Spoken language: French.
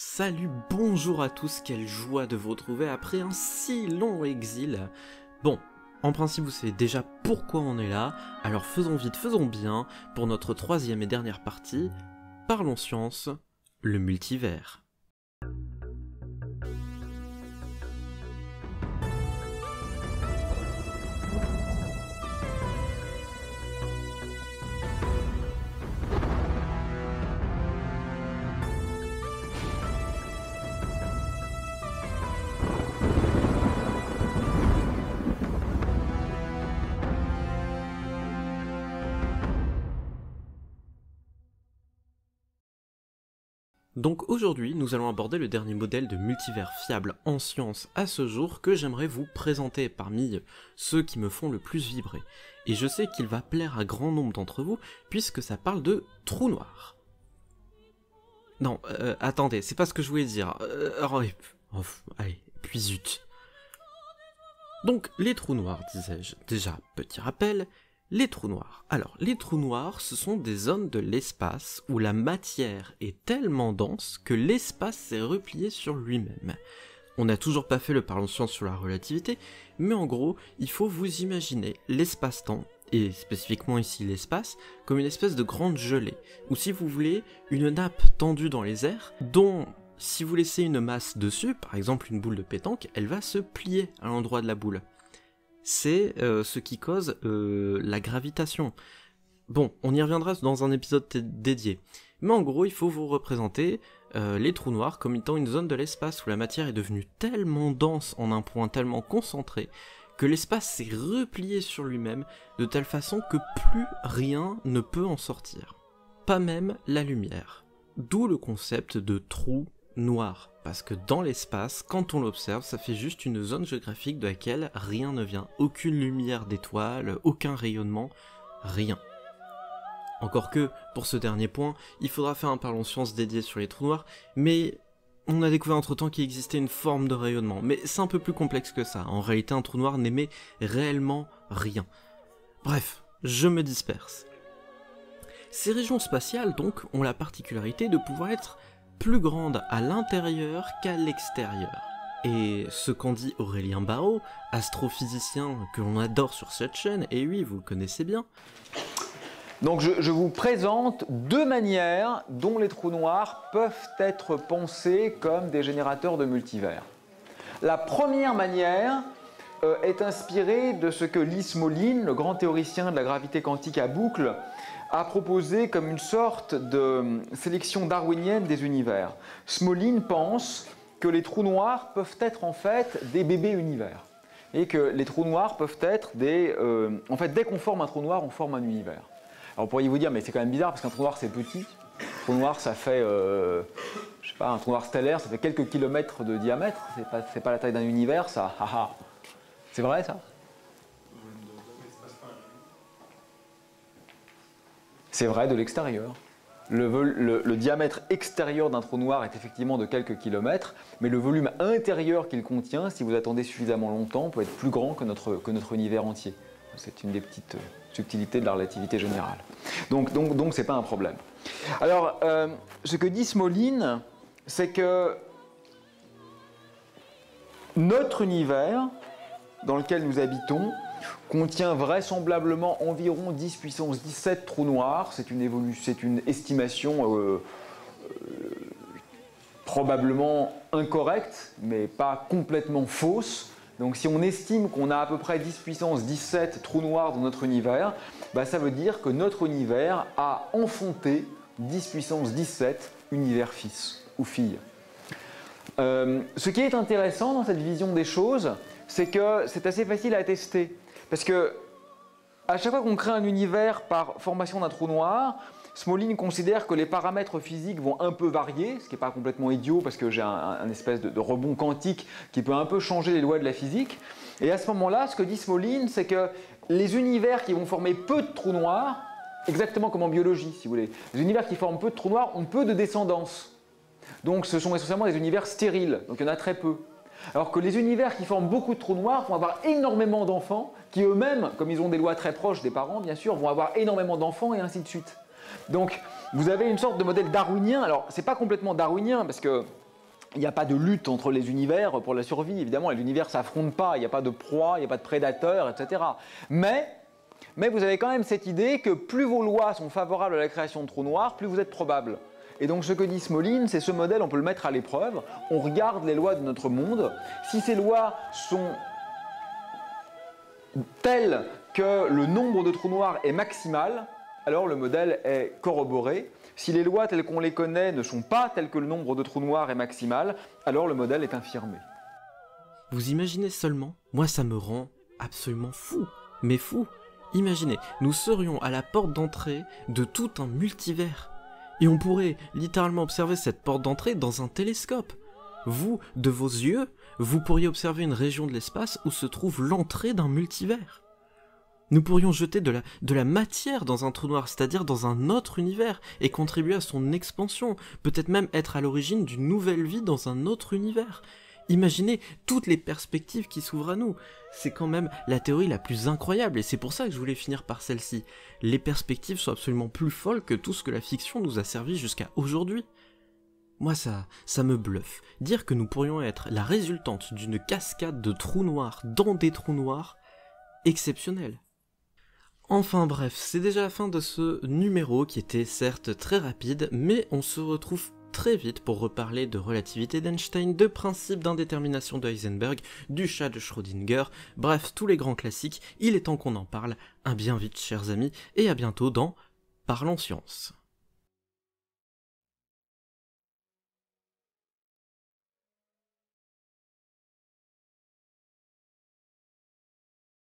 Salut, bonjour à tous, quelle joie de vous retrouver après un si long exil. Bon, en principe vous savez déjà pourquoi on est là, alors faisons vite, faisons bien, pour notre troisième et dernière partie, parlons science, le multivers. Donc aujourd'hui, nous allons aborder le dernier modèle de multivers fiable en science à ce jour que j'aimerais vous présenter parmi ceux qui me font le plus vibrer. Et je sais qu'il va plaire à grand nombre d'entre vous, puisque ça parle de trous noirs. Non, attendez, c'est pas ce que je voulais dire. Allez, puis zut. Donc, les trous noirs, disais-je. Déjà, petit rappel, les trous noirs. Alors, les trous noirs, ce sont des zones de l'espace où la matière est tellement dense que l'espace s'est replié sur lui-même. On n'a toujours pas fait le parlons science sur la relativité, mais en gros, il faut vous imaginer l'espace-temps, et spécifiquement ici l'espace, comme une espèce de grande gelée, ou si vous voulez, une nappe tendue dans les airs, dont, si vous laissez une masse dessus, par exemple une boule de pétanque, elle va se plier à l'endroit de la boule. C'est ce qui cause la gravitation. Bon, on y reviendra dans un épisode dédié. Mais en gros, il faut vous représenter les trous noirs comme étant une zone de l'espace où la matière est devenue tellement dense en un point tellement concentré que l'espace s'est replié sur lui-même de telle façon que plus rien ne peut en sortir. Pas même la lumière. D'où le concept de trou noir, parce que dans l'espace, quand on l'observe, ça fait juste une zone géographique de laquelle rien ne vient, aucune lumière d'étoiles, aucun rayonnement, rien. Encore que, pour ce dernier point, il faudra faire un parlons science dédié sur les trous noirs, mais on a découvert entre-temps qu'il existait une forme de rayonnement, mais c'est un peu plus complexe que ça, en réalité un trou noir n'émet réellement rien. Bref, je me disperse. Ces régions spatiales, donc, ont la particularité de pouvoir être plus grande à l'intérieur qu'à l'extérieur. Et ce qu'en dit Aurélien Barraud, astrophysicien que l'on adore sur cette chaîne, et oui, vous le connaissez bien. Donc je vous présente deux manières dont les trous noirs peuvent être pensés comme des générateurs de multivers. La première manière est inspirée de ce que Lee Smolin, le grand théoricien de la gravité quantique à boucle, a proposé comme une sorte de sélection darwinienne des univers. Smolin pense que les trous noirs peuvent être en fait des bébés univers. Et que les trous noirs peuvent être des... en fait, dès qu'on forme un trou noir, on forme un univers. Alors vous pourriez vous dire, mais c'est quand même bizarre parce qu'un trou noir c'est petit. Un trou noir ça fait, je sais pas, un trou noir stellaire ça fait quelques kilomètres de diamètre. C'est pas la taille d'un univers ça. C'est vrai ça? C'est vrai de l'extérieur. Le diamètre extérieur d'un trou noir est effectivement de quelques kilomètres, mais le volume intérieur qu'il contient, si vous attendez suffisamment longtemps, peut être plus grand que notre univers entier. C'est une des petites subtilités de la relativité générale. Donc c'est pas un problème. Alors, ce que dit Smolin, c'est que notre univers, dans lequel nous habitons, contient vraisemblablement environ 10 puissance 17 trous noirs. C'est une estimation probablement incorrecte, mais pas complètement fausse. Donc si on estime qu'on a à peu près 10 puissance 17 trous noirs dans notre univers, bah ça veut dire que notre univers a enfanté 10 puissance 17 univers fils ou filles. Ce qui est intéressant dans cette vision des choses, c'est que c'est assez facile à tester. Parce que à chaque fois qu'on crée un univers par formation d'un trou noir, Smolin considère que les paramètres physiques vont un peu varier, ce qui n'est pas complètement idiot parce que j'ai un espèce de rebond quantique qui peut un peu changer les lois de la physique. Et à ce moment-là, ce que dit Smolin, c'est que les univers qui vont former peu de trous noirs, exactement comme en biologie si vous voulez, les univers qui forment peu de trous noirs ont peu de descendance. Donc ce sont essentiellement des univers stériles, donc il y en a très peu. Alors que les univers qui forment beaucoup de trous noirs vont avoir énormément d'enfants, qui eux-mêmes, comme ils ont des lois très proches des parents bien sûr, vont avoir énormément d'enfants et ainsi de suite. Donc vous avez une sorte de modèle darwinien, alors c'est pas complètement darwinien parce que il n'y a pas de lutte entre les univers pour la survie. Évidemment, les univers ne s'affrontent pas, il n'y a pas de proie, il n'y a pas de prédateur, etc. Mais vous avez quand même cette idée que plus vos lois sont favorables à la création de trous noirs, plus vous êtes probable. Et donc ce que dit Smolin, c'est ce modèle, on peut le mettre à l'épreuve. On regarde les lois de notre monde. Si ces lois sont telles que le nombre de trous noirs est maximal, alors le modèle est corroboré. Si les lois telles qu'on les connaît ne sont pas telles que le nombre de trous noirs est maximal, alors le modèle est infirmé. Vous imaginez seulement? Moi ça me rend absolument fou, mais fou. Imaginez, nous serions à la porte d'entrée de tout un multivers. Et on pourrait littéralement observer cette porte d'entrée dans un télescope. Vous, de vos yeux, vous pourriez observer une région de l'espace où se trouve l'entrée d'un multivers. Nous pourrions jeter de la matière dans un trou noir, c'est-à-dire dans un autre univers, et contribuer à son expansion, peut-être même être à l'origine d'une nouvelle vie dans un autre univers. Imaginez toutes les perspectives qui s'ouvrent à nous. C'est quand même la théorie la plus incroyable, et c'est pour ça que je voulais finir par celle-ci. Les perspectives sont absolument plus folles que tout ce que la fiction nous a servi jusqu'à aujourd'hui. Moi ça me bluffe. Dire que nous pourrions être la résultante d'une cascade de trous noirs dans des trous noirs, exceptionnel. Enfin bref, c'est déjà la fin de ce numéro qui était certes très rapide, mais on se retrouve très vite pour reparler de relativité d'Einstein, de principe d'indétermination de Heisenberg, du chat de Schrödinger, bref, tous les grands classiques, il est temps qu'on en parle. À bien vite chers amis, et à bientôt dans Parlons Science.